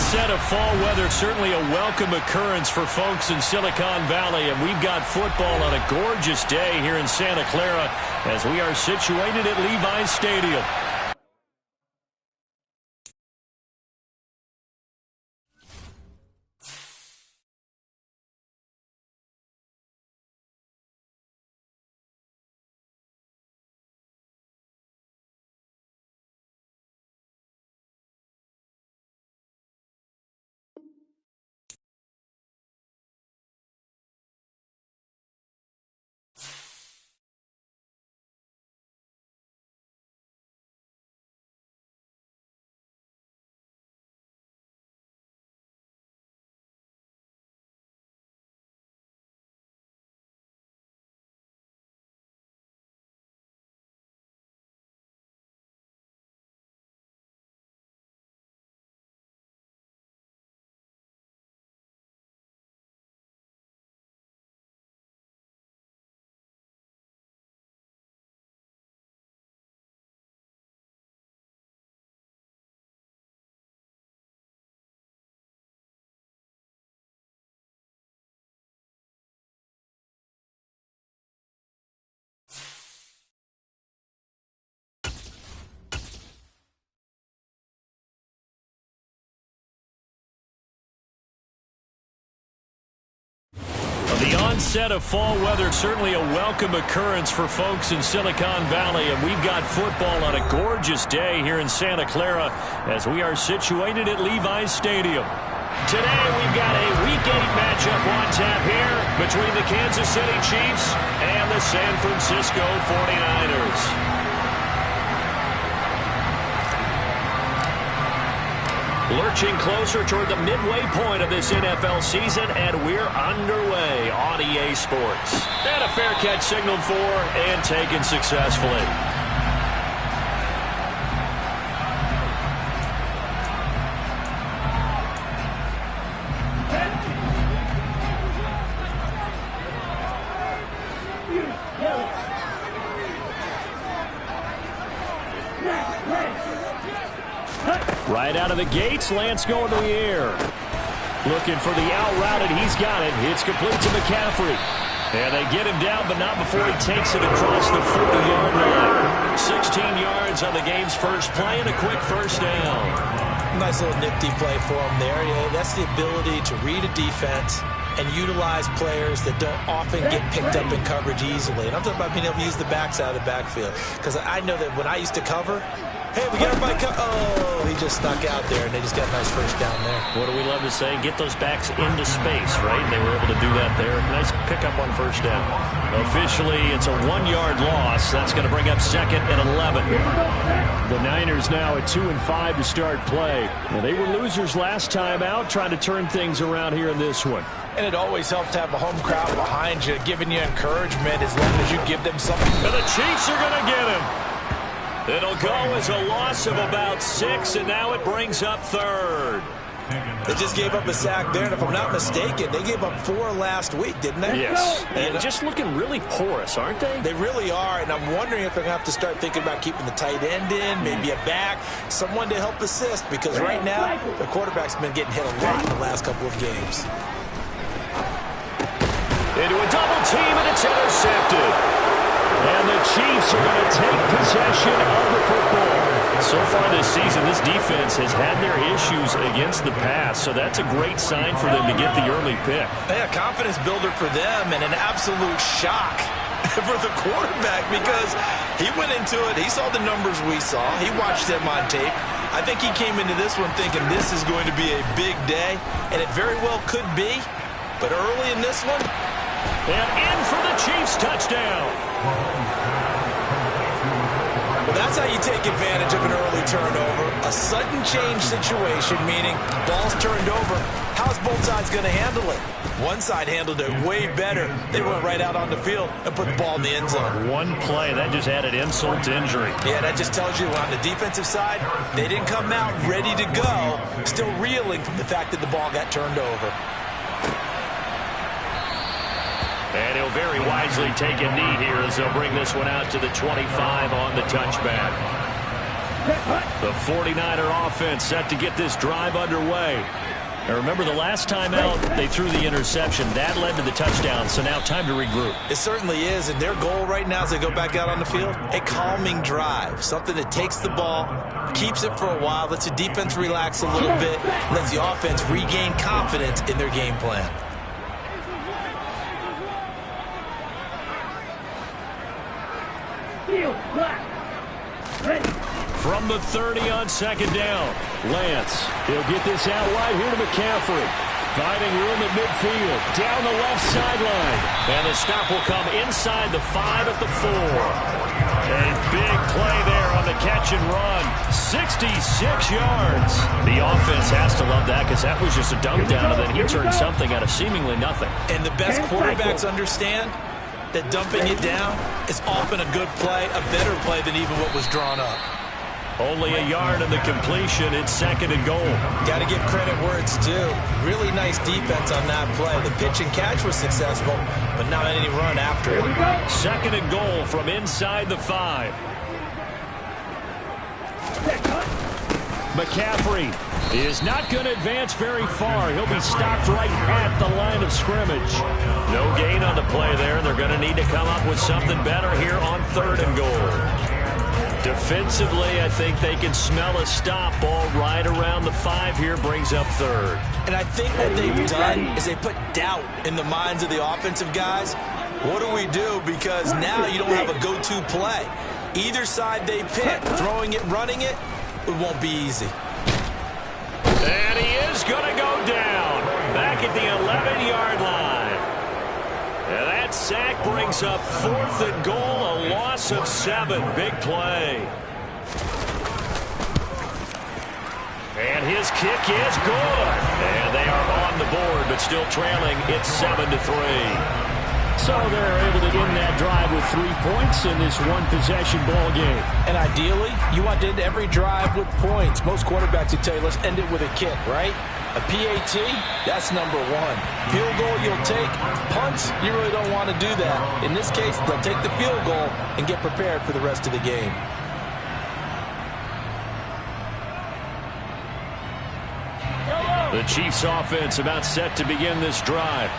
onset of fall weather, certainly a welcome occurrence for folks in Silicon Valley, and we've got football on a gorgeous day here in Santa Clara as we are situated at Levi's Stadium. The onset of fall weather, certainly a welcome occurrence for folks in Silicon Valley, and we've got football on a gorgeous day here in Santa Clara as we are situated at Levi's Stadium. Today we've got a Week 8 matchup on tap here between the Kansas City Chiefs and the San Francisco 49ers. Lurching closer toward the midway point of this NFL season, and we're underway on EA Sports. And a fair catch signaled for and taken successfully. Right out of the gates, Lance going to the air. Looking for the out route, and he's got it. It's complete to McCaffrey. And they get him down, but not before he takes it across the 40-yard line. 16 yards on the game's first play and a quick first down. Nice little nifty play for him there. Yeah, that's the ability to read a defense and utilize players that don't often get picked up in coverage easily. And I'm talking about being able to use the backs out of the backfield. Because I know that when I used to cover, hey, we got everybody oh, he just stuck out there, and they just got a nice first down there. What do we love to say? Get those backs into space, right? And they were able to do that there. Nice pickup on first down. Officially, it's a 1-yard loss. That's going to bring up second and 11. The Niners now at 2-5 to start play. Now, they were losers last time out, trying to turn things around here in this one. And it always helps to have a home crowd behind you, giving you encouragement as long as you give them something. And the Chiefs are going to get him. It'll go as a loss of about 6, and now it brings up third. They just gave up a sack there, and if I'm not mistaken, they gave up 4 last week, didn't they? Yes. And just looking really porous, aren't they? They really are, and I'm wondering if they're going to have to start thinking about keeping the tight end in, maybe a back, someone to help assist, because right now, the quarterback's been getting hit a lot in the last couple of games. Into a double team, and it's intercepted. And the Chiefs are going to take possession of the football. So far this season, this defense has had their issues against the pass, so that's a great sign for them to get the early pick. Yeah, confidence builder for them, and an absolute shock for the quarterback because he went into it. He saw the numbers we saw. He watched them on tape. I think he came into this one thinking this is going to be a big day, and it very well could be. But early in this one, and in for the Chiefs touchdown. Well, that's how you take advantage of an early turnover. A sudden change situation, meaning ball's turned over. How's both sides going to handle it? One side handled it way better. They went right out on the field and put the ball in the end zone. One play, that just added insult to injury. Yeah, that just tells you on the defensive side, they didn't come out ready to go, still reeling from the fact that the ball got turned over. And he'll very wisely take a knee here as they'll bring this one out to the 25 on the touchback. The 49er offense set to get this drive underway. Now remember, the last time out, they threw the interception. That led to the touchdown, so now time to regroup. It certainly is, and their goal right now as they go back out on the field, a calming drive, something that takes the ball, keeps it for a while, lets the defense relax a little bit, lets the offense regain confidence in their game plan. From the 30 on second down, Lance. He'll get this out wide here to McCaffrey. Finding room at midfield. Down the left sideline. And the stop will come inside the 5 at the 4. A big play there on the catch and run. 66 yards. The offense has to love that because that was just a dump down, and then he turned something out of seemingly nothing. And the best quarterbacks understand that dumping it down is often a good play, a better play than even what was drawn up. Only a yard in the completion. It's second and goal. Got to give credit where it's due. Really nice defense on that play. The pitch and catch was successful, but not any run after it. Second and goal from inside the 5. McCaffrey is not going to advance very far. He'll be stopped right at the line of scrimmage. No gain on the play there. They're going to need to come up with something better here on third and goal. Defensively, I think they can smell a stop. Ball right around the 5 here, brings up third. And I think what they've done is they put doubt in the minds of the offensive guys. What do we do? Because now you don't have a go-to play. Either side they pick, throwing it, running it, it won't be easy. And he is going to go down back at the 11-yard line. And that sack brings up fourth and goal, a loss of 7. Big play. And his kick is good. And they are on the board, but still trailing. It's 7-3. So they're able to end that drive with 3 points in this one-possession ball game. And ideally, you want to end every drive with points. Most quarterbacks would tell you, let's end it with a kick, right? A PAT, that's number 1. Field goal you'll take. Punts, you really don't want to do that. In this case, they'll take the field goal and get prepared for the rest of the game. The Chiefs offense about set to begin this drive.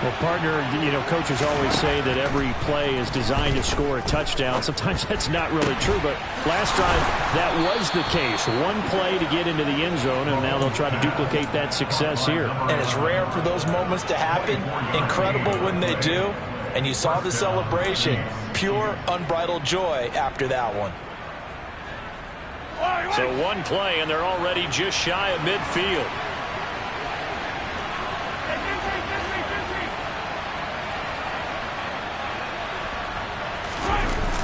Well, partner, coaches always say that every play is designed to score a touchdown. Sometimes that's not really true, but last drive, that was the case. One play to get into the end zone, and now they'll try to duplicate that success here. And it's rare for those moments to happen. Incredible when they do. And you saw the celebration. Pure, unbridled joy after that one. So one play, and they're already just shy of midfield.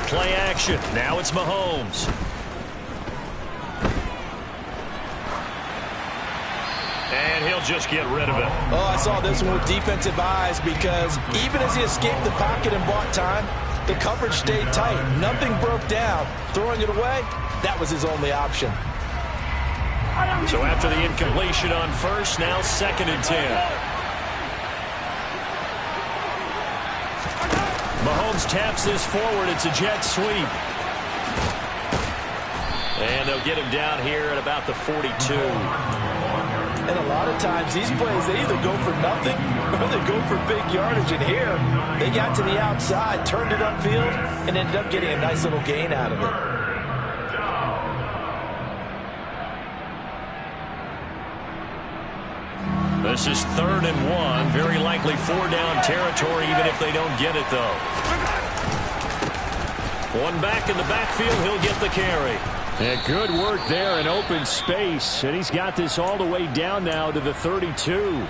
Play action. Now it's Mahomes. And he'll just get rid of it. Oh, I saw this one with defensive eyes because even as he escaped the pocket and bought time, the coverage stayed tight. Nothing broke down. Throwing it away, that was his only option. So after the incompletion on first, now 2nd and 10. Mahomes taps this forward. It's a jet sweep. And they'll get him down here at about the 42. And a lot of times these plays, they either go for nothing or they go for big yardage. And here, they got to the outside, turned it upfield, and ended up getting a nice little gain out of it. This is 3rd and 1. Very likely 4-down territory, even if they don't get it, though. One back in the backfield. He'll get the carry. Yeah, good work there in open space. And he's got this all the way down now to the 32.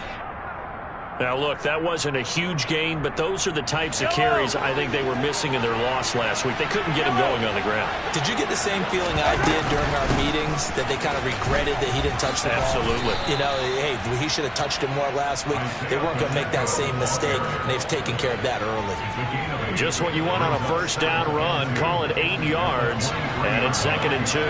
Now, look, that wasn't a huge gain, but those are the types of carries I think they were missing in their loss last week. They couldn't get him going on the ground. Did you get the same feeling I did during our meetings, that they kind of regretted that he didn't touch the ball? Absolutely. You know, hey, he should have touched it more last week. They weren't going to make that same mistake, and they've taken care of that early. Just what you want on a first down run. Call it 8 yards, and it's 2nd and 2.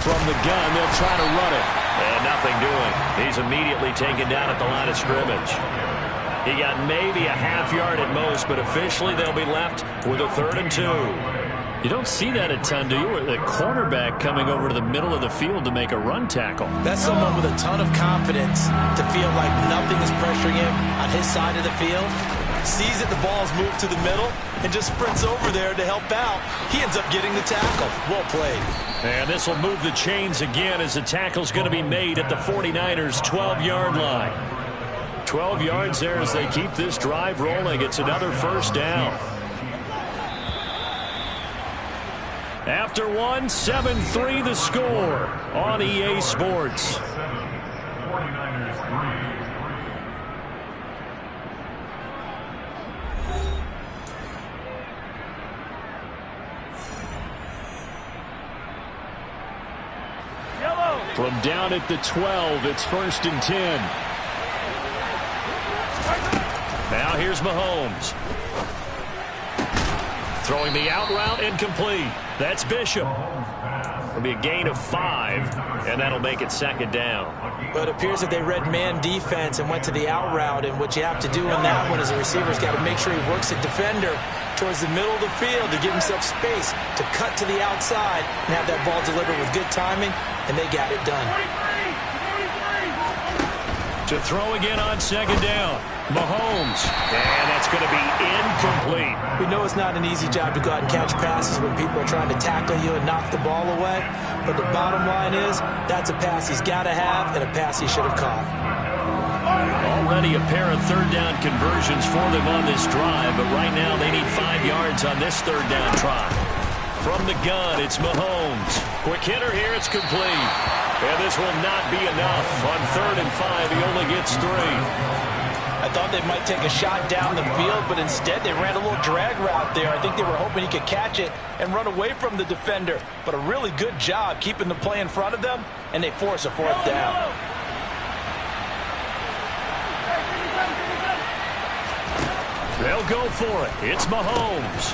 From the gun, they'll try to run it. And nothing doing. He's immediately taken down at the line of scrimmage. He got maybe a half yard at most, but officially they'll be left with a 3rd and 2. You don't see that a ton, do you? The cornerback coming over to the middle of the field to make a run tackle. That's someone with a ton of confidence to feel like nothing is pressuring him on his side of the field. Sees that the ball's moved to the middle and just sprints over there to help out. He ends up getting the tackle. Well played. And this will move the chains again as the tackle's going to be made at the 49ers' 12-yard line. 12 yards there as they keep this drive rolling. It's another 1st down. After 1, 7-3 the score on EA Sports. From down at the 12, it's 1st and 10. Now here's Mahomes. Throwing the out route, incomplete. That's Bishop. It'll be a gain of 5, and that'll make it 2nd down. But it appears that they read man defense and went to the out route, and what you have to do in that one is the receiver's got to make sure he works the defender towards the middle of the field to give himself space to cut to the outside and have that ball delivered with good timing, and they got it done. To throw again on 2nd down. Mahomes. And that's going to be incomplete. We know it's not an easy job to go out and catch passes when people are trying to tackle you and knock the ball away. But the bottom line is, that's a pass he's got to have and a pass he should have caught. Already a pair of 3rd down conversions for them on this drive, but right now they need 5 yards on this 3rd down try. From the gun, it's Mahomes. Quick hitter here, it's complete. And this will not be enough. On 3rd and 5, he only gets 3. I thought they might take a shot down the field, but instead they ran a little drag route there. I think they were hoping he could catch it and run away from the defender. But a really good job keeping the play in front of them, and they force a 4th down. They'll go for it. It's Mahomes.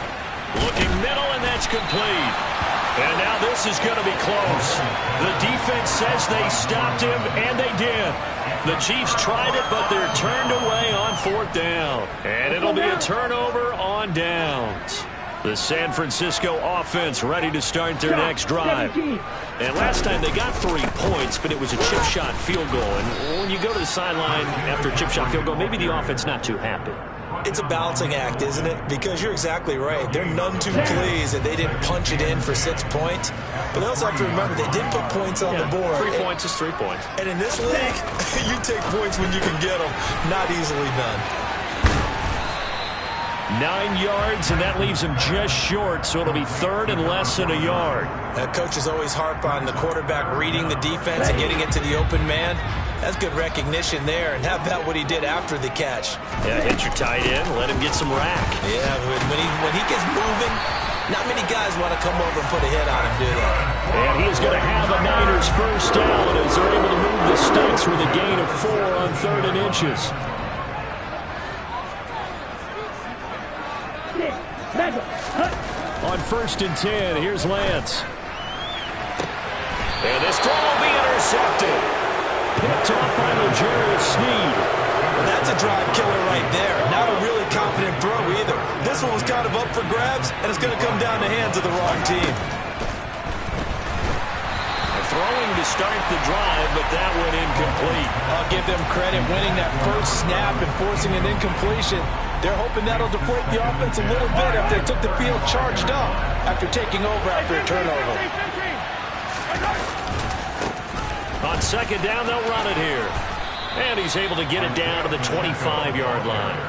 Looking middle, and that's complete. And now this is going to be close. The defense says they stopped him, and they did. The Chiefs tried it, but they're turned away on 4th down. And it'll be a turnover on downs. The San Francisco offense ready to start their next drive. And last time they got 3 points, but it was a chip shot field goal. And when you go to the sideline after a chip shot field goal, maybe the offense not too happy. It's a balancing act, isn't it? Because you're exactly right. They're none too pleased that they didn't punch it in for 6 points. But they also have to remember they did put points on the board. 3 points is 3 points. And in this league, you take points when you can get them. Not easily done. 9 yards, and that leaves him just short, so it'll be 3rd and less than a yard. Coaches always harp on the quarterback reading the defense and getting it to the open man. That's good recognition there, and how about what he did after the catch? Yeah, hit your tight end, let him get some rack. Yeah, when he gets moving, not many guys want to come over and put a hit on him, do they? And he is going to have a Niners 1st down as they're able to move the sticks with a gain of 4 on 3rd and inches. On 1st and 10, here's Lance. And this throw will be intercepted. Picked off by L'Jarius Sneed. Well, that's a drive killer right there. Not a really confident throw either. This one was kind of up for grabs, and it's going to come down the hands of the wrong team. Throwing to start the drive, but that went incomplete. I'll give them credit winning that first snap and forcing an incompletion. They're hoping that'll deflate the offense a little bit after they took the field charged up after taking over after a turnover. On 2nd down, they'll run it here. And he's able to get it down to the 25-yard line.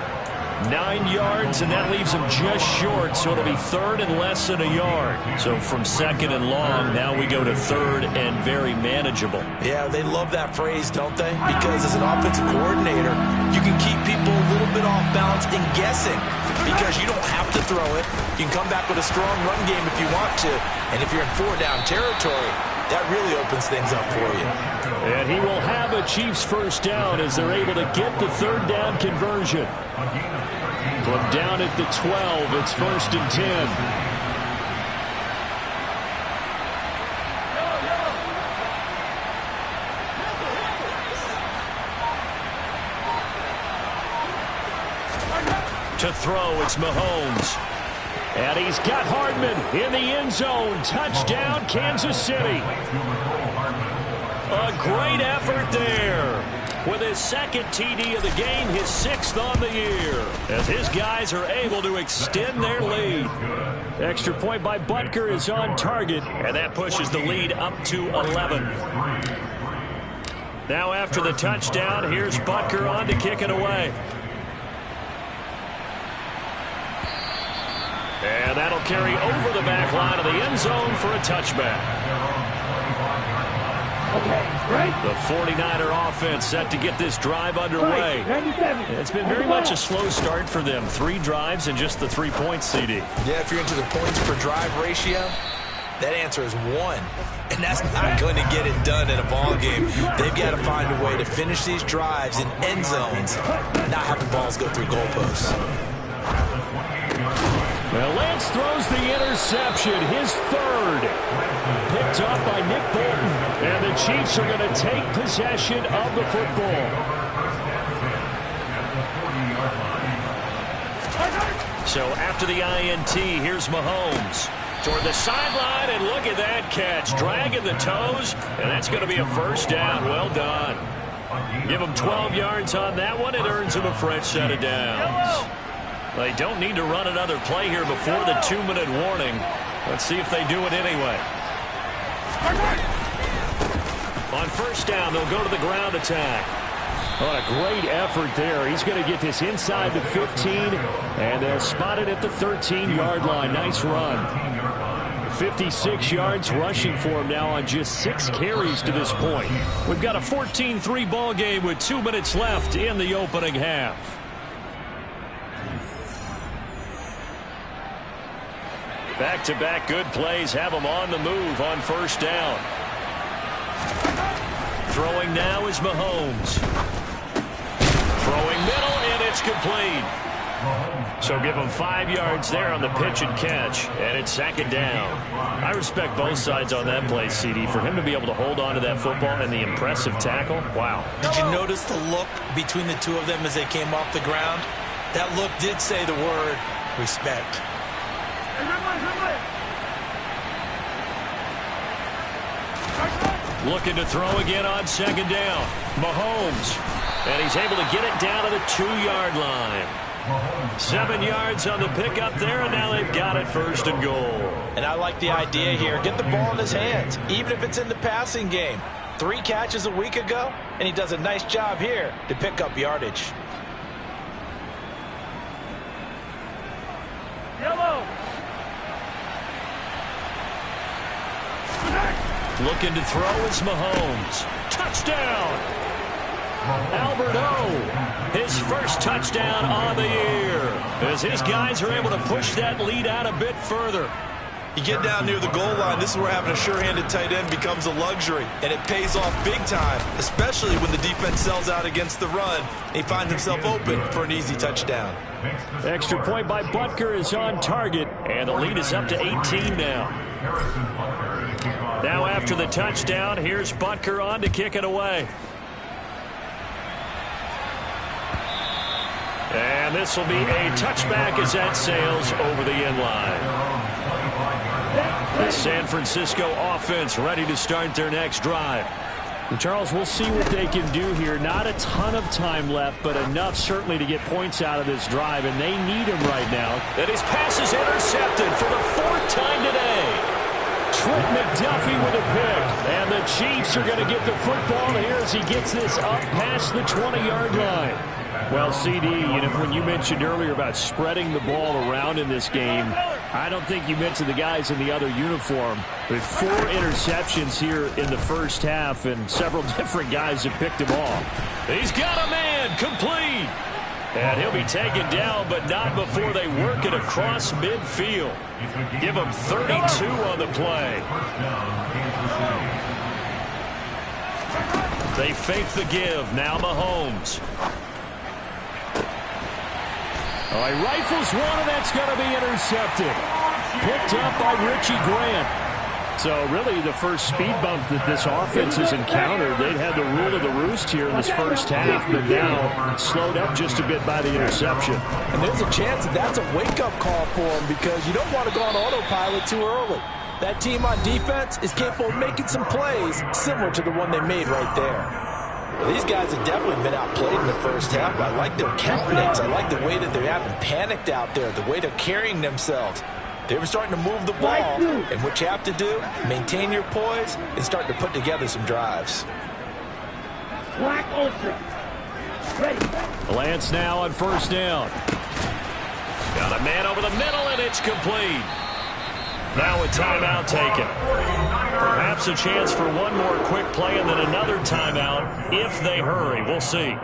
9 yards, and that leaves him just short, so it'll be 3rd and less than a yard. So from 2nd and long, now we go to 3rd and very manageable. Yeah, they love that phrase, don't they? Because as an offensive coordinator, you can keep people a little bit off balance and guessing because you don't have to throw it. You can come back with a strong run game if you want to. And if you're in 4-down territory, that really opens things up for you. And he will have a Chiefs 1st down as they're able to get the 3rd down conversion. From down at the 12, it's 1st and 10. To throw, it's Mahomes. And he's got Hardman in the end zone. Touchdown, Kansas City. A great effort there. With his second TD of the game, his 6th on the year, as his guys are able to extend their lead. Extra point by Butker is on target, and that pushes the lead up to 11. Now after the touchdown, here's Butker on to kick it away. And that'll carry over the back line of the end zone for a touchback. The 49er offense set to get this drive underway. It's been very much a slow start for them. 3 drives and just the 3 points, CD. Yeah, if you're into the points per drive ratio, that answer is 1. And that's not going to get it done in a ball game. They've got to find a way to finish these drives in end zones, not having balls go through goalposts. Well, Lance throws the interception, his 3rd. Picked up by Nick Bolton. And the Chiefs are going to take possession of the football. So after the INT, here's Mahomes. Toward the sideline, and look at that catch. Dragging the toes, and that's going to be a first down. Well done. Give him 12 yards on that one. It earns him a fresh set of downs. They don't need to run another play here before the 2-minute warning. Let's see if they do it anyway. On first down, they'll go to the ground attack. What a great effort there. He's going to get this inside the 15, and they'll spot it at the 13-yard line. Nice run. 56 yards rushing for him now on just 6 carries to this point. We've got a 14-3 ball game with 2 minutes left in the opening half. Back-to-back good plays have them on the move on first down. Throwing now is Mahomes. Throwing middle, and it's complete. So give him 5 yards there on the pitch and catch, and it's 2nd down. I respect both sides on that play, CD. For him to be able to hold on to that football and the impressive tackle, wow. Did you notice the look between the two of them as they came off the ground? That look did say the word respect. Looking to throw again on 2nd down. Mahomes. And he's able to get it down to the 2-yard line. 7 yards on the pickup there, and now they've got it 1st and goal. And I like the idea here. Get the ball in his hands, even if it's in the passing game. 3 catches a week ago, and he does a nice job here to pick up yardage. Yellow. Looking to throw is Mahomes. Touchdown! Albert O, his first touchdown on the year, as his guys are able to push that lead out a bit further. You get down near the goal line, this is where having a sure-handed tight end becomes a luxury, and it pays off big time, especially when the defense sells out against the run, and he finds himself open for an easy touchdown. Extra point by Butker is on target, and the lead is up to 18 now. Now after the touchdown, here's Butker on to kick it away. And this will be a touchback as that sails over the end line. The San Francisco offense ready to start their next drive. And Charles, we'll see what they can do here. Not a ton of time left, but enough certainly to get points out of this drive, and they need him right now. And his pass is intercepted for the 4th time today. Trent McDuffie with a pick. And the Chiefs are going to get the football here as he gets this up past the 20-yard line. Well, CD, when you mentioned earlier about spreading the ball around in this game, I don't think you mentioned the guys in the other uniform. With 4 interceptions here in the first half, and several different guys have picked him off. He's got a man complete. And he'll be taken down, but not before they work it across midfield. Give him 32 on the play. They fake the give. Now Mahomes. All right, rifles one, and that's going to be intercepted. Picked up by Richie Grant. So really the first speed bump that this offense has encountered, they'd had the rule of the roost here in this first half, but now slowed up just a bit by the interception. And there's a chance that that's a wake-up call for them because you don't want to go on autopilot too early. That team on defense is capable of making some plays similar to the one they made right there. Well, these guys have definitely been outplayed in the first half. I like their countenance. I like the way that they haven't panicked out there, the way they're carrying themselves. They were starting to move the ball, and what you have to do, maintain your poise and start to put together some drives. Black Ultra. Ready. Lance now on first down. Got a man over the middle, and it's complete. Now a timeout taken. Perhaps a chance for one more quick play and then another timeout if they hurry. We'll see.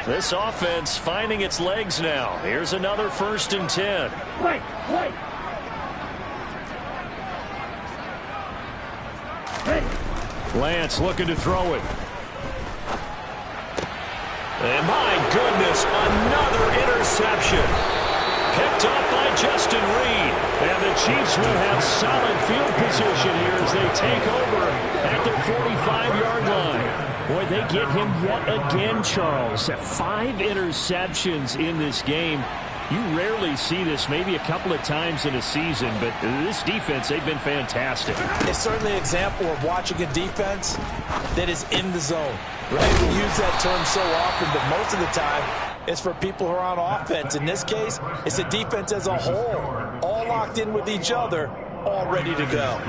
This offense finding its legs now. Here's another 1st and 10. Wait. Lance looking to throw it. And my goodness, another interception. Picked up by Justin Reed. And the Chiefs will have solid field position here as they take over at their 45-yard line. Boy, they get him yet again, Charles. 5 interceptions in this game. You rarely see this, maybe a couple of times in a season, but this defense, they've been fantastic. It's certainly an example of watching a defense that is in the zone. Right? We use that term so often, but most of the time, it's for people who are on offense. In this case, it's a defense as a whole, all locked in with each other, all ready to go.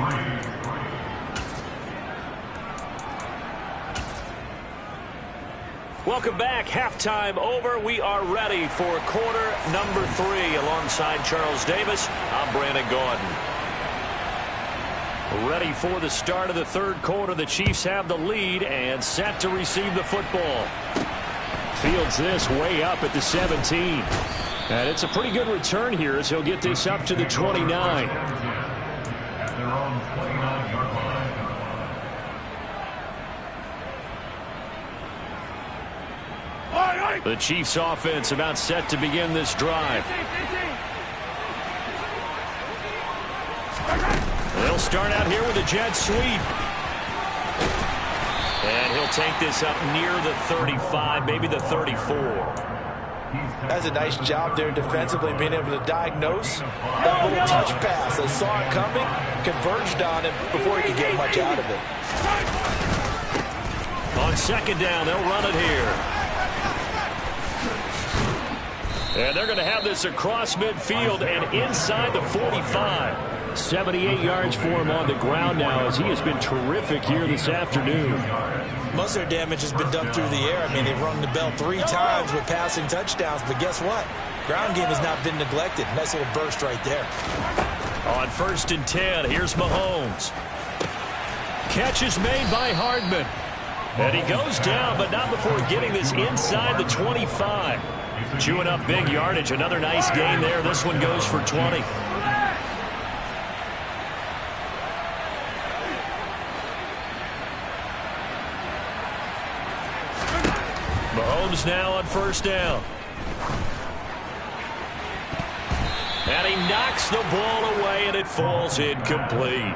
Welcome back. Halftime over. We are ready for quarter number 3. Alongside Charles Davis, I'm Brandon Gaudin. Ready for the start of the third quarter. The Chiefs have the lead and set to receive the football. Fields this way up at the 17. And it's a pretty good return here as he'll get this up to the 29. The Chiefs offense about set to begin this drive. They'll start out here with a jet sweep. And he'll take this up near the 35, maybe the 34. That's a nice job there defensively, being able to diagnose that little touch pass. They saw it coming, converged on it before he could get much out of it. On second down, they'll run it here. And they're going to have this across midfield and inside the 45. 78 yards for him on the ground now as he has been terrific here this afternoon. Most of their damage has been done through the air. I mean, they've rung the bell 3 times with passing touchdowns, but guess what? Ground game has not been neglected. Nice little burst right there. On 1st and 10, here's Mahomes. Catch is made by Hardman. And he goes down, but not before getting this inside the 25. Chewing up big yardage. Another nice gain there. This one goes for 20. Mahomes now on first down. And he knocks the ball away, and it falls incomplete.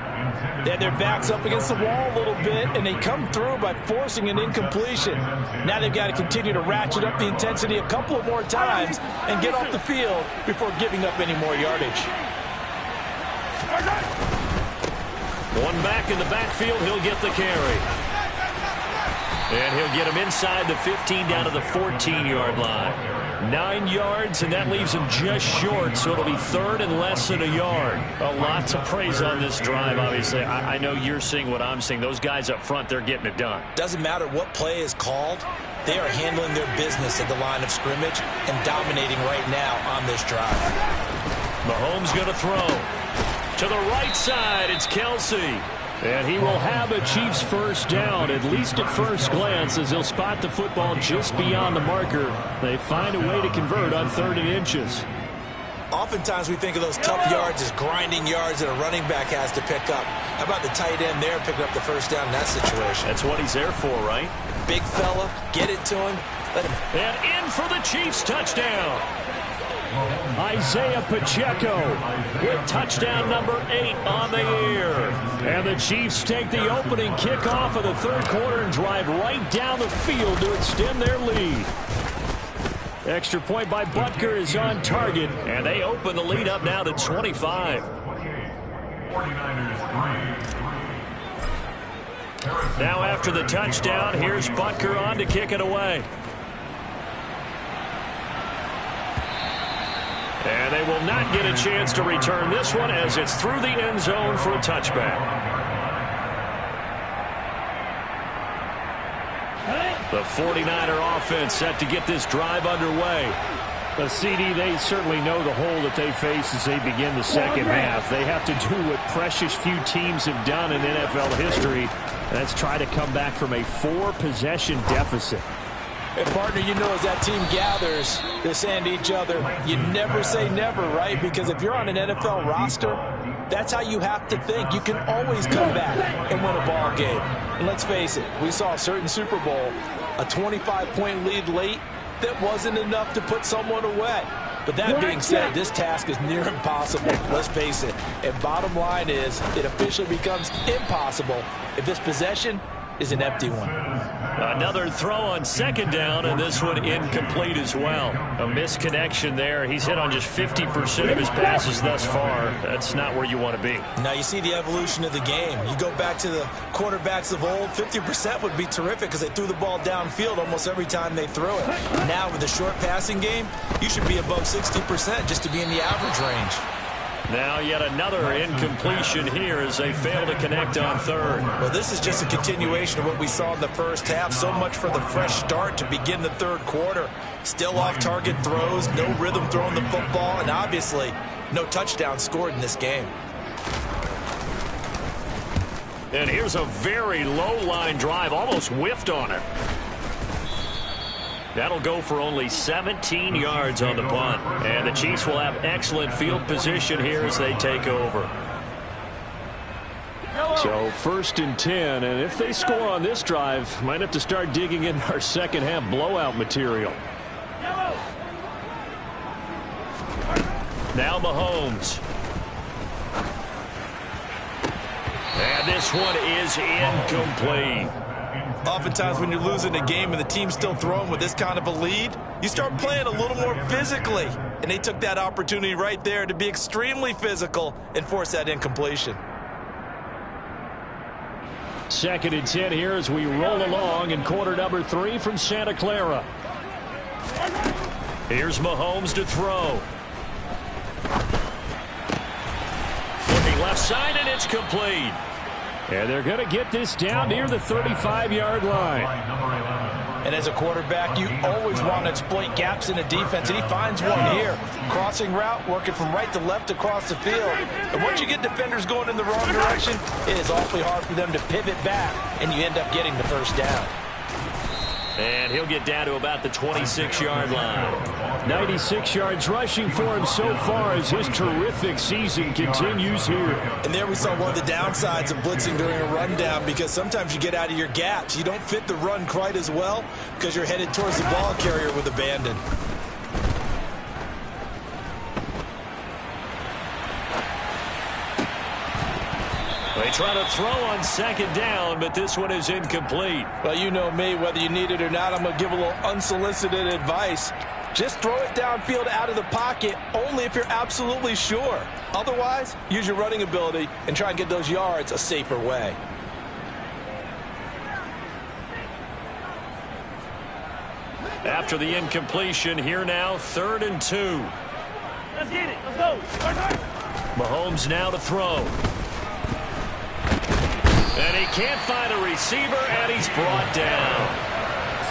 They had their backs up against the wall a little bit, and they come through by forcing an incompletion. Now they've got to continue to ratchet up the intensity a couple of more times and get off the field before giving up any more yardage. One back in the backfield, he'll get the carry. And he'll get him inside the 15 down to the 14-yard line. 9 yards, and that leaves him just short, so it'll be third and less than a yard. A lot to praise on this drive, obviously. I know you're seeing what I'm seeing. Those guys up front, they're getting it done. Doesn't matter what play is called. They are handling their business at the line of scrimmage and dominating right now on this drive. Mahomes going to throw. To the right side, it's Kelsey. And he will have a Chiefs first down, at least at first glance, as he'll spot the football just beyond the marker. They find a way to convert on 3rd and inches. Oftentimes we think of those tough yards as grinding yards that a running back has to pick up. How about the tight end there picking up the first down in that situation? That's what he's there for, right? Big fella, get it to him. Let him. And in for the Chiefs touchdown. Isaiah Pacheco with touchdown number 8 on the year. And the Chiefs take the opening kickoff of the third quarter and drive right down the field to extend their lead. Extra point by Butker is on target, and they open the lead up now to 25. Now after the touchdown, here's Butker on to kick it away. And they will not get a chance to return this one as it's through the end zone for a touchback. The 49er offense set to get this drive underway. The CD, they certainly know the hole that they face as they begin the second half. They have to do what precious few teams have done in NFL history. That's try to come back from a 4-possession deficit. And partner, you know, as that team gathers, they're saying to each other, you never say never, right? Because if you're on an NFL roster, that's how you have to think. You can always come back and win a ball game. And let's face it, we saw a certain Super Bowl, a 25-point lead late, that wasn't enough to put someone away. But that being said, this task is near impossible. Let's face it. And bottom line is, it officially becomes impossible if this possession is an empty one. Another throw on second down, and this one incomplete as well. A misconnection there. He's hit on just 50% of his passes thus far. That's not where you want to be. Now you see the evolution of the game. You go back to the quarterbacks of old, 50% would be terrific because they threw the ball downfield almost every time they threw it. Now with the short passing game, you should be above 60% just to be in the average range. Now yet another incompletion here as they fail to connect on third. Well, this is just a continuation of what we saw in the first half. So much for the fresh start to begin the third quarter. Still off-target throws, no rhythm throwing the football, and obviously no touchdown scored in this game. And here's a very low-line drive, almost whiffed on it. That'll go for only 17 yards on the punt. And the Chiefs will have excellent field position here as they take over. So 1st and 10, and if they score on this drive, might have to start digging in our second half blowout material. Now Mahomes. And this one is incomplete. Oftentimes when you're losing a game and the team's still throwing with this kind of a lead, you start playing a little more physically. And they took that opportunity right there to be extremely physical and force that incompletion. 2nd and 10 here as we roll along in quarter number 3 from Santa Clara. Here's Mahomes to throw. Looking left side, and it's complete. And they're going to get this down near the 35-yard line. And as a quarterback, you always want to exploit gaps in the defense, and he finds one here. Crossing route, working from right to left across the field. And once you get defenders going in the wrong direction, it is awfully hard for them to pivot back, and you end up getting the first down. And he'll get down to about the 26-yard line. 96 yards rushing for him so far as his terrific season continues here. And there we saw one of the downsides of blitzing during a rundown, because sometimes you get out of your gaps. You don't fit the run quite as well because you're headed towards the ball carrier with abandon. They try to throw on second down, but this one is incomplete. Well, you know me, whether you need it or not, I'm going to give a little unsolicited advice. Just throw it downfield out of the pocket only if you're absolutely sure. Otherwise, use your running ability and try and get those yards a safer way. After the incompletion, here now, 3rd and 2. Let's get it. Let's go. Mahomes now to throw. And he can't find a receiver, and he's brought down.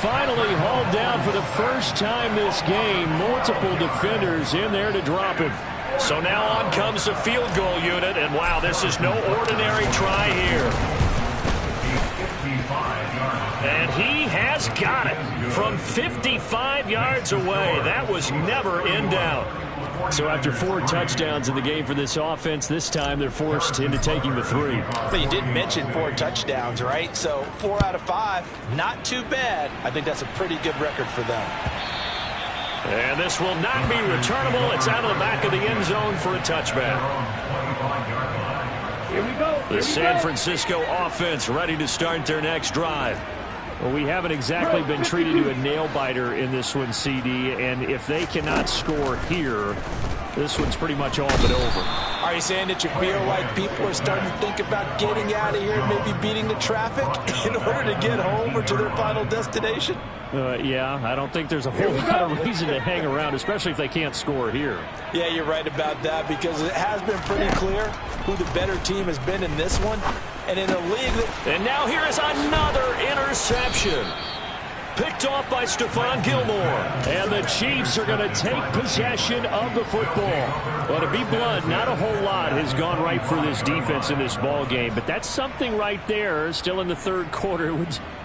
Finally hauled down for the first time this game. Multiple defenders in there to drop him. So now on comes the field goal unit, and wow, this is no ordinary try here. And he has got it from 55 yards away. That was never in doubt. So after 4 touchdowns in the game for this offense, this time they're forced into taking the 3. But you did mention 4 touchdowns, right? So 4 out of 5, not too bad. I think that's a pretty good record for them. And this will not be returnable. It's out of the back of the end zone for a touchback. Here we go. The San Francisco offense ready to start their next drive. Well, we haven't exactly been treated to a nail-biter in this one, CD, and if they cannot score here, this one's pretty much all but over. Are you saying that you feel like people are starting to think about getting out of here and maybe beating the traffic in order to get home or to their final destination? Yeah, I don't think there's a whole lot of reason to hang around, especially if they can't score here. Yeah, you're right about that, because it has been pretty clear who the better team has been in this one. And in a league that... And now here is another interception. Picked off by Stephon Gilmore. And the Chiefs are going to take possession of the football. Well, to be blunt, not a whole lot has gone right for this defense in this ball game, but that's something right there. Still in the third quarter.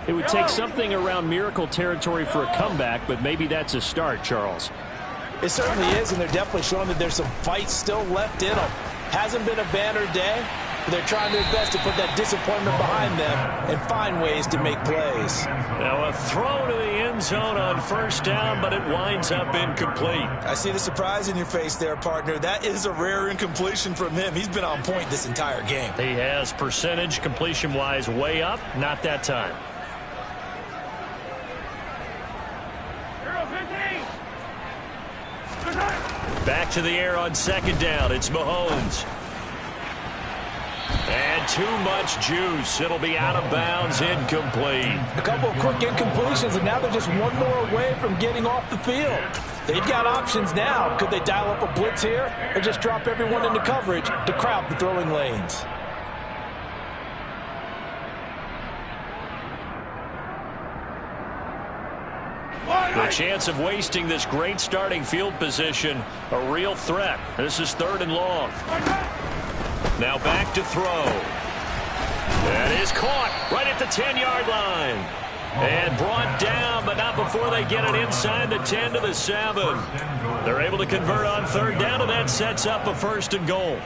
It would take something around miracle territory for a comeback, but maybe that's a start, Charles. It certainly is, and they're definitely showing that there's some fight still left in them. Hasn't been a banner day, but they're trying their best to put that disappointment behind them and find ways to make plays. Now a throw to the end zone on first down, but it winds up incomplete. I see the surprise in your face there, partner. That is a rare incompletion from him. He's been on point this entire game. He has percentage completion-wise way up, not that time. 15. Back to the air on second down. It's Mahomes. And too much juice. It'll be out of bounds, incomplete. A couple of quick incompletions, and now they're just one more away from getting off the field. They've got options now. Could they dial up a blitz here or just drop everyone into coverage to crowd the throwing lanes? The chance of wasting this great starting field position, a real threat. This is 3rd and long. Now back to throw. That is caught right at the 10-yard line. And brought down, but not before they get it inside the 10 to the 7. They're able to convert on 3rd down, and that sets up a 1st and goal.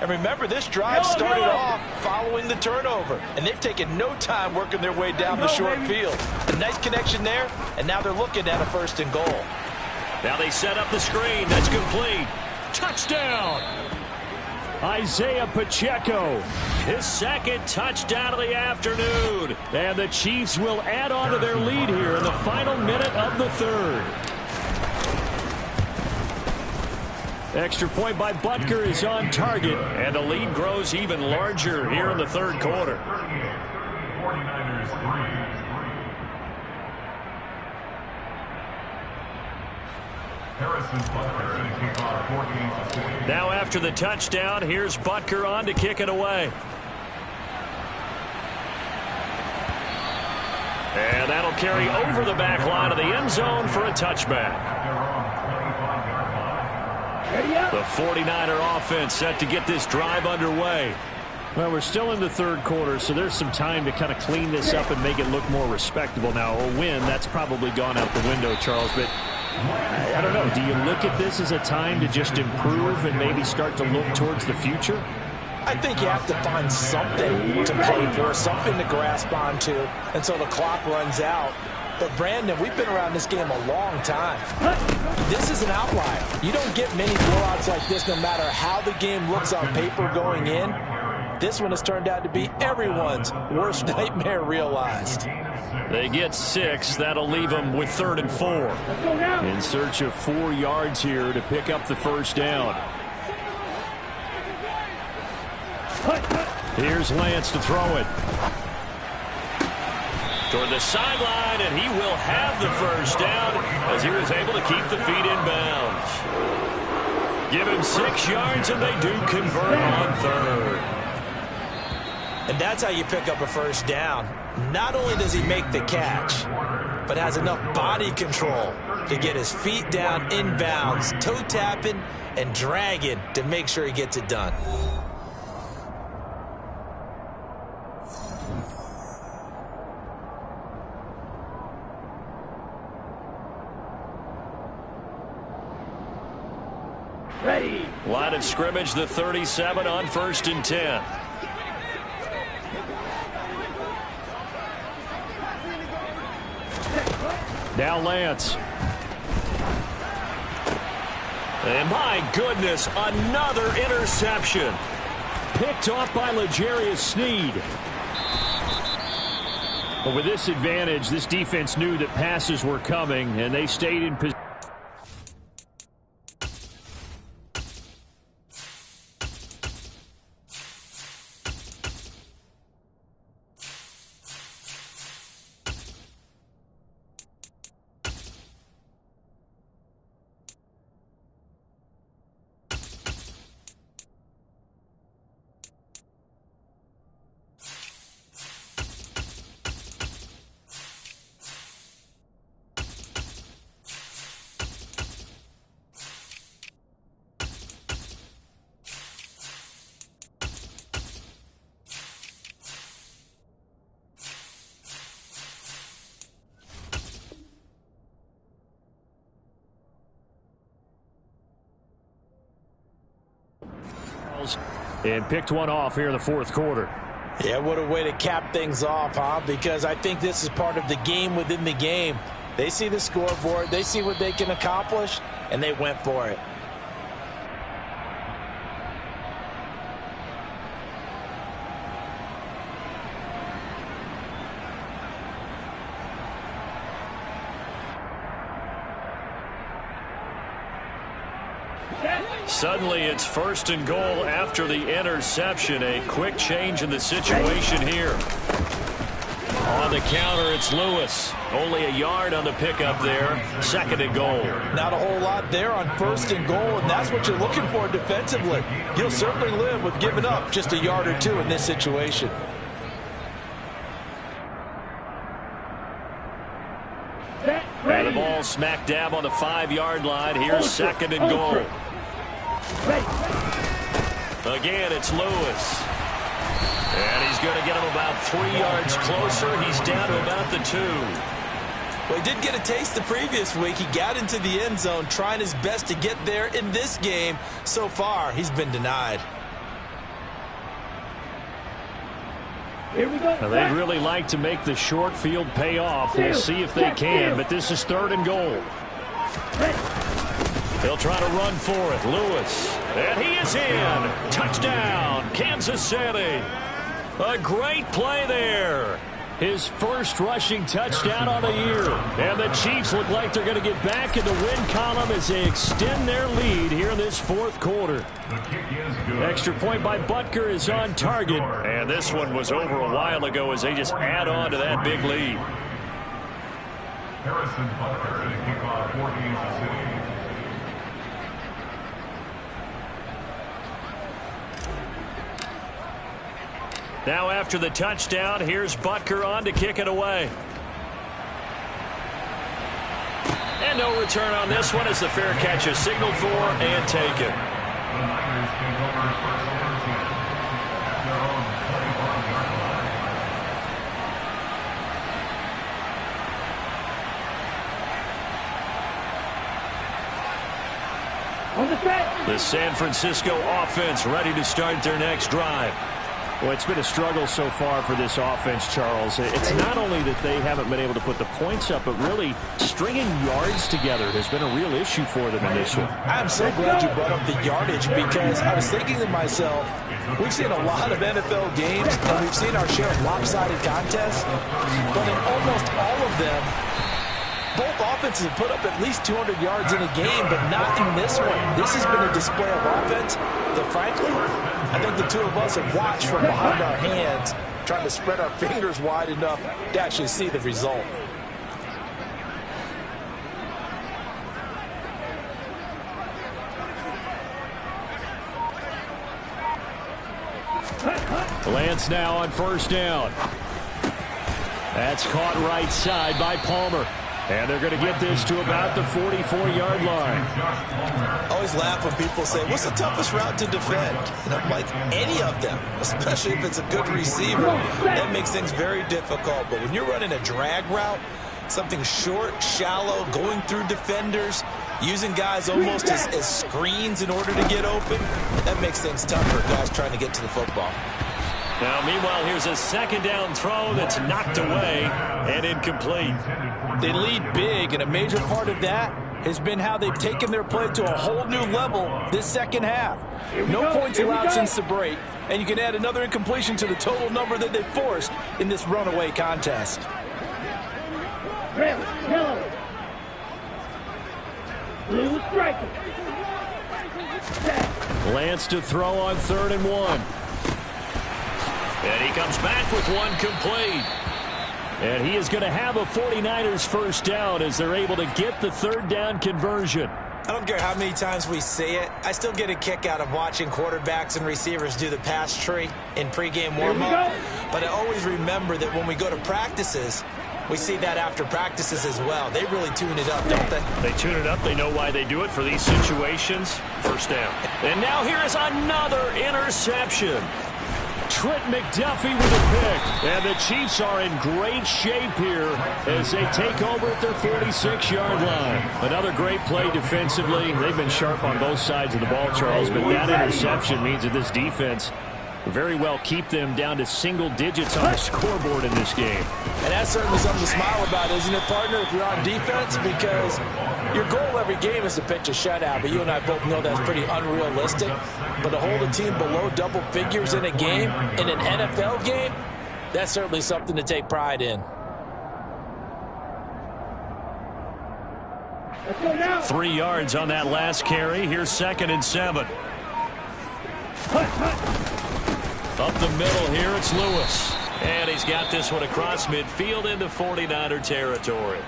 And remember, this drive started off following the turnover, and they've taken no time working their way down the short field. A nice connection there, and now they're looking at a 1st and goal. Now they set up the screen. That's complete. Touchdown! Isaiah Pacheco. His 2nd touchdown of the afternoon. And the Chiefs will add on to their lead here in the final minute of the 3rd. Extra point by Butker is on target. And the lead grows even larger here in the 3rd quarter. Now after the touchdown, here's Butker on to kick it away. And that'll carry over the back line of the end zone for a touchback. The 49er offense set to get this drive underway. Well, we're still in the 3rd quarter, so there's some time to kind of clean this up and make it look more respectable. Now, a win, that's probably gone out the window, Charles, but I don't know. Do you look at this as a time to just improve and maybe start to look towards the future? I think you have to find something to play for, something to grasp onto until the clock runs out. But, Brandon, we've been around this game a long time. This is an outlier. You don't get many blowouts like this no matter how the game looks on paper going in. This one has turned out to be everyone's worst nightmare realized. They get 6. That'll leave them with 3rd and 4. In search of 4 yards here to pick up the 1st down. Here's Lance to throw it. Toward the sideline, and he will have the 1st down as he was able to keep the feet in bounds. Give him 6 yards, and they do convert on 3rd. And that's how you pick up a 1st down. Not only does he make the catch, but has enough body control to get his feet down in bounds, toe tapping and dragging to make sure he gets it done. Ready. Line of scrimmage, the 37 on 1st and 10. Now Lance. And my goodness, another interception. Picked off by L'Jarius Sneed. But with this advantage, this defense knew that passes were coming, and they stayed in position. And picked one off here in the fourth quarter. Yeah, what a way to cap things off, huh? Because I think this is part of the game within the game. They see the scoreboard, they see what they can accomplish, and they went for it. Suddenly it's 1st and goal after the interception. A quick change in the situation here. On the counter, it's Lewis. Only a yard on the pickup there. 2nd and goal. Not a whole lot there on 1st and goal, and that's what you're looking for defensively. You'll certainly live with giving up just a yard or two in this situation. And the ball smack dab on the 5-yard line. Here's 2nd and goal. Again, it's Lewis. And he's going to get him about 3 yards closer. He's down to about the 2. Well, he did get a taste the previous week. He got into the end zone trying his best to get there in this game. So far, he's been denied. Here we go. Now, they'd really like to make the short field pay off. We'll see if they can, but this is 3rd and goal. They'll try to run for it. Lewis. And he is in. Touchdown, Kansas City. A great play there. His first rushing touchdown on the year. And the Chiefs look like they're going to get back in the win column as they extend their lead here in this fourth quarter. Extra point by Butker is on target. And this one was over a while ago as they just add on to that big lead. Harrison Butker to kick off for Kansas City. Now after the touchdown, here's Butker on to kick it away. And no return on this one as the fair catch is signaled for and taken. The Niners take over first and 10 at their own 25-yard line. On the track. The San Francisco offense ready to start their next drive. Well, it's been a struggle so far for this offense, Charles. It's not only that they haven't been able to put the points up, but really stringing yards together has been a real issue for them in this one. I'm so glad you brought up the yardage because I was thinking to myself, we've seen a lot of NFL games and we've seen our share of lopsided contests, but in almost all of them, both offenses have put up at least 200 yards in a game, but not in this one. This has been a display of offense that, frankly, I think the two of us have watched from behind our hands, trying to spread our fingers wide enough to actually see the result. Lance now on 1st down. That's caught right side by Palmer. And they're going to get this to about the 44-yard line. I always laugh when people say, what's the toughest route to defend? And I'm like, any of them, especially if it's a good receiver. That makes things very difficult. But when you're running a drag route, something short, shallow, going through defenders, using guys almost as screens in order to get open, that makes things tough for guys trying to get to the football. Now, meanwhile, here's a 2nd down throw that's knocked away and incomplete. They lead big, and a major part of that has been how they've taken their play to a whole new level this second half. No points allowed since the break, and you can add another incompletion to the total number that they forced in this runaway contest. Red, yellow. Blue striker. Lance to throw on 3rd and 1. And he comes back with one complete. And he is going to have a 49ers first down as they're able to get the 3rd down conversion. I don't care how many times we see it. I still get a kick out of watching quarterbacks and receivers do the pass tree in pregame warm-up. But I always remember that when we go to practices, we see that after practices as well. They really tune it up, don't they? They tune it up. They know why they do it for these situations. First down. And now here is another interception. Trent McDuffie with a pick. And the Chiefs are in great shape here as they take over at their 46-yard line. Another great play defensively. They've been sharp on both sides of the ball, Charles, but that interception means that this defense very well keep them down to single digits on the scoreboard in this game. And that's certainly something to smile about, isn't it, partner, if you're on defense? Because your goal every game is to pitch a shutout, but you and I both know that's pretty unrealistic. But to hold a team below double figures in a game, in an NFL game, that's certainly something to take pride in. Let's go now. 3 yards on that last carry. Here's 2nd and 7. Up the middle here, it's Lewis. And he's got this one across midfield into 49er territory.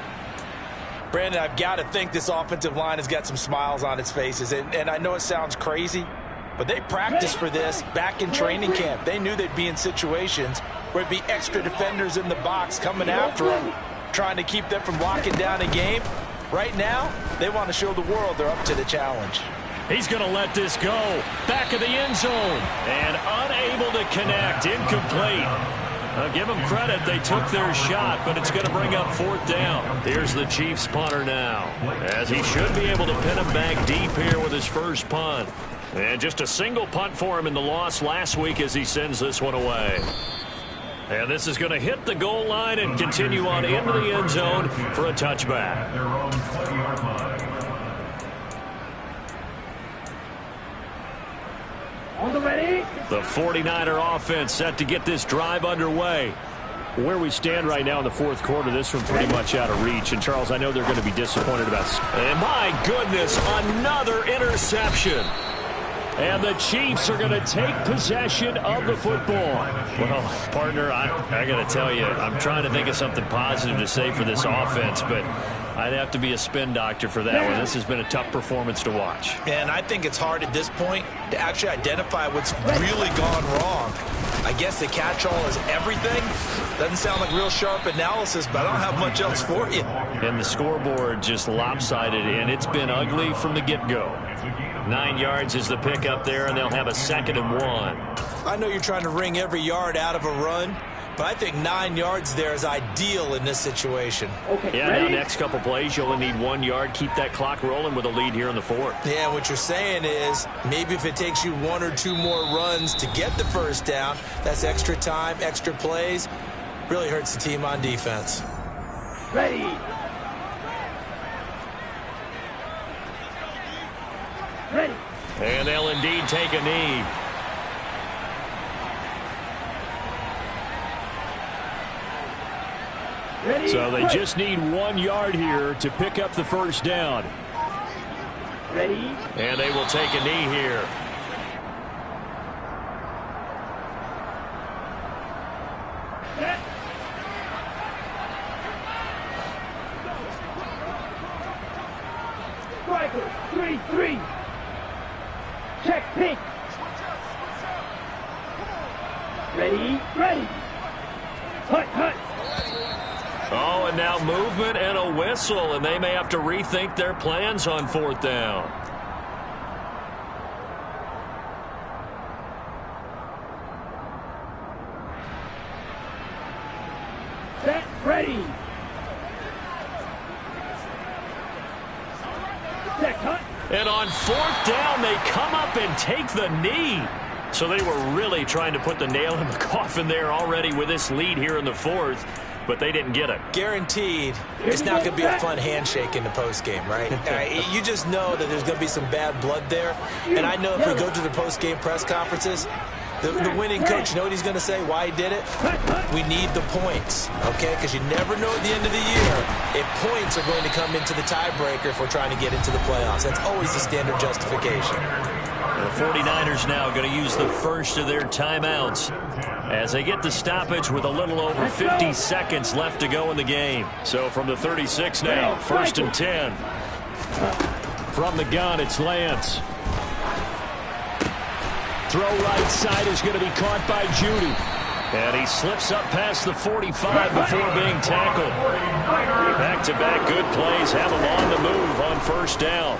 Brandon, I've got to think this offensive line has got some smiles on its faces. And I know it sounds crazy, but they practiced for this back in training camp. They knew they'd be in situations where it'd be extra defenders in the box coming after them, trying to keep them from locking down a game. Right now, they want to show the world they're up to the challenge. He's going to let this go. Back of the end zone. And unable to connect. Incomplete. I'll give them credit. They took their shot, but it's going to bring up 4th down. Here's the Chiefs punter now, as he should be able to pin him back deep here with his first punt. And just a single punt for him in the loss last week as he sends this one away. And this is going to hit the goal line and continue on into the end zone for a touchback. Their own 20-yard line. On the ready. The 49er offense set to get this drive underway. Where we stand right now in the 4th quarter, this one pretty much out of reach. And, Charles, I know they're going to be disappointed about it. And my goodness, another interception. And the Chiefs are going to take possession of the football. Well, partner, I got to tell you, I'm trying to think of something positive to say for this offense, but I'd have to be a spin doctor for that one. This has been a tough performance to watch. And I think it's hard at this point to actually identify what's really gone wrong. I guess the catch-all is everything. Doesn't sound like real sharp analysis, but I don't have much else for you. And the scoreboard just lopsided, and it's been ugly from the get-go. 9 yards is the pickup there, and they'll have a 2nd and 1. I know you're trying to wring every yard out of a run, but I think 9 yards there is ideal in this situation. Okay, Yeah, ready? now next couple plays, you only need 1 yard. Keep that clock rolling with a lead here in the 4th. Yeah, what you're saying is maybe if it takes you 1 or 2 more runs to get the first down, that's extra time, extra plays. Really hurts the team on defense. Ready. Ready. And they'll indeed take a knee. Ready. So they Quick. just need 1 yard here to pick up the first down. Ready. And they will take a knee here. Set. Striker. 3-3. Check pink. Ready. Ready. Hut, hut. Oh, and now movement and a whistle, and they may have to rethink their plans on 4th down. Set. Ready. Check hut. And on 4th down, they come up and take the knee. So they were really trying to put the nail in the coffin there already with this lead here in the 4th. but they didn't get it. Guaranteed, it's not going to be a fun handshake in the postgame, right? You just know that there's going to be some bad blood there. And I know if we go to the postgame press conferences, the winning coach, you know what he's going to say, why he did it? We need the points, okay? Because you never know at the end of the year if points are going to come into the tiebreaker if we're trying to get into the playoffs. That's always the standard justification. The 49ers now going to use the first of their timeouts as they get the stoppage with a little over 50 seconds left to go in the game. So from the 36 now, 1st and 10. From the gun, it's Lance. Throw right side is going to be caught by Judy. And he slips up past the 45 before being tackled. Back-to-back good plays have him on the move on 1st down.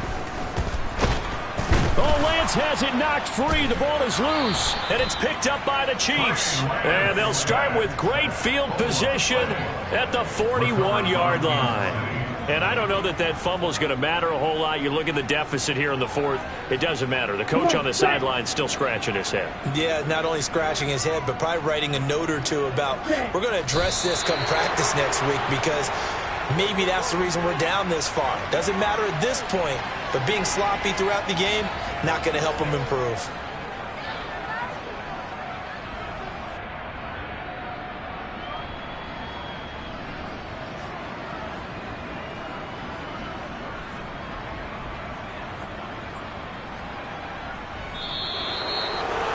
Oh, Lance has it knocked free. The ball is loose, and it's picked up by the Chiefs. And they'll start with great field position at the 41-yard line. And I don't know that fumble is going to matter a whole lot. You look at the deficit here in the 4th. It doesn't matter. The coach on the sideline still scratching his head. Yeah, not only scratching his head, but probably writing a note or two about we're going to address this come practice next week because maybe that's the reason we're down this far. Doesn't matter at this point, but being sloppy throughout the game, not going to help him improve.